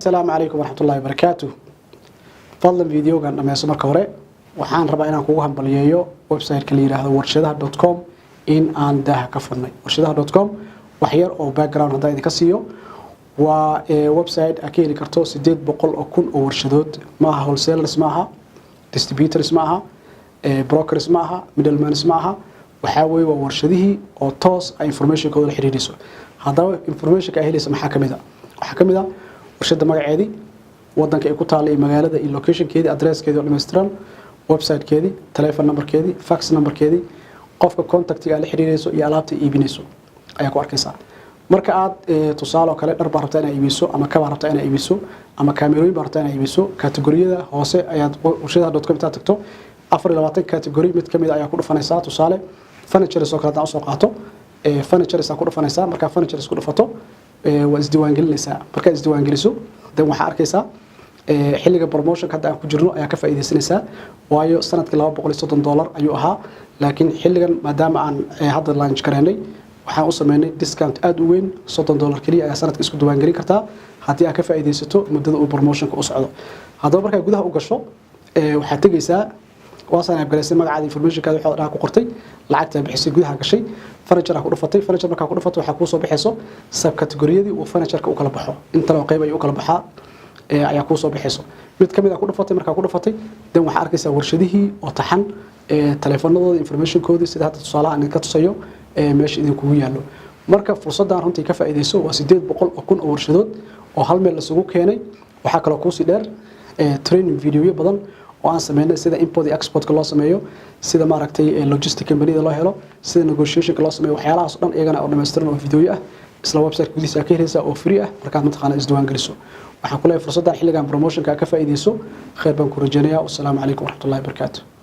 السلام عليكم ورحمة الله وبركاته. فضلا فيديو كان لما يسمى كوري وحان ربا إنا كوغا هنبالييو ويب سايت كليرا هذا ورشدها.com إن آن داها كفرني ورشدها.com وحير أو باك جراوند هذا إذا كسيو وويب سايت أكيد كرتو سديد بقول أكون أو ورشدود معها هول سيلر اسمها ديستريبيوتر اسمها بروكر اسمها ميدل مان اسمها وحاوي وورشده أو توس انفورميشن كود الحريريسو هذا انفورميشن كأهلي سمحها كمذا وحكمذا ورشده magaceedii wadanka ay ku taalay magaalada iyo location-keedii address-keedii oo dhameystiran website-keedii telephone number-keedii fax number-keedii qofka contact-iga la xiriirayso iyo alaabta iibinayso ayaa ku arkaysaa marka aad tusaale kale dhar baa rabtaa inaad iibiso ama kaba rabtaa inaad iibiso ama kaamirooyin baa rabtaa inaad iibiso kategoriyada hoose ayaad warshadaha.com ta tagto 24 category mid kamid ayaa ku dhufanaysaa tusaale furniture soo kala soo qaato furniture ku dhufanaysaa marka furniture ku dhufato waa isdiiwaan gelinaysaa marka isdiiwaan geliso dan waxa arkaysaa xilliga promotion hadda aan ku jirno ayaa ka faa'iideysanaysaa waayo sanadkii $230 ayuu ahaa laakiin xilligan maadaama aan hadda launch gareynay waxaan u sameynay discount aad u weyn $30 kaliya ayaa sanadka isku diiwaan gelin kartaa haddii aad ka faa'iideysato muddada uu promotionka u socdo haddaba markaa gudaha u gasho waxaad tegaysaa واسان ابغلاسي magacaada information-kaada waxa dhaha ku qortay lacagta bixisay gudaha gashay furniture ku dhufatay furniture marka ku dhufato waxa ku soo bixayso sub category-yadii oo furniture-ka u kala baxo inta loo qayb ay u kala baxaa ayaa ku soo bixayso mid kamid ah ku dhufatay marka ku dhufatay dan waxa arkaysaa warshadihii oo taxan telefoonadooda information-koodii sida hadda tusaalaha aan ka tusayo meesha idin kugu yaalo marka fursadan runtii ka faa'iideyso waa 800 oo kun oo warshadood oo hal meel la isugu keenay waxa kale ku sii dheer training video badan oo aan sameeyay sida import iyo export ka loo sameeyo sida maaragtay logistic company-da loo helo sida negotiation ka loo sameeyo waxyaalahaas dhan iyagana oo dhameystiran oo video ah isla website gudihiisa ka helaysa oo free ah markaad mataqaana isdiiwaan geliso waxaan ku leeyahay fursadan xilligan promotion ka faa'iideyso khayr baan ku rajaynayaa. Wassalaamu calaykum waraxmatullaahi wabarakaatuh.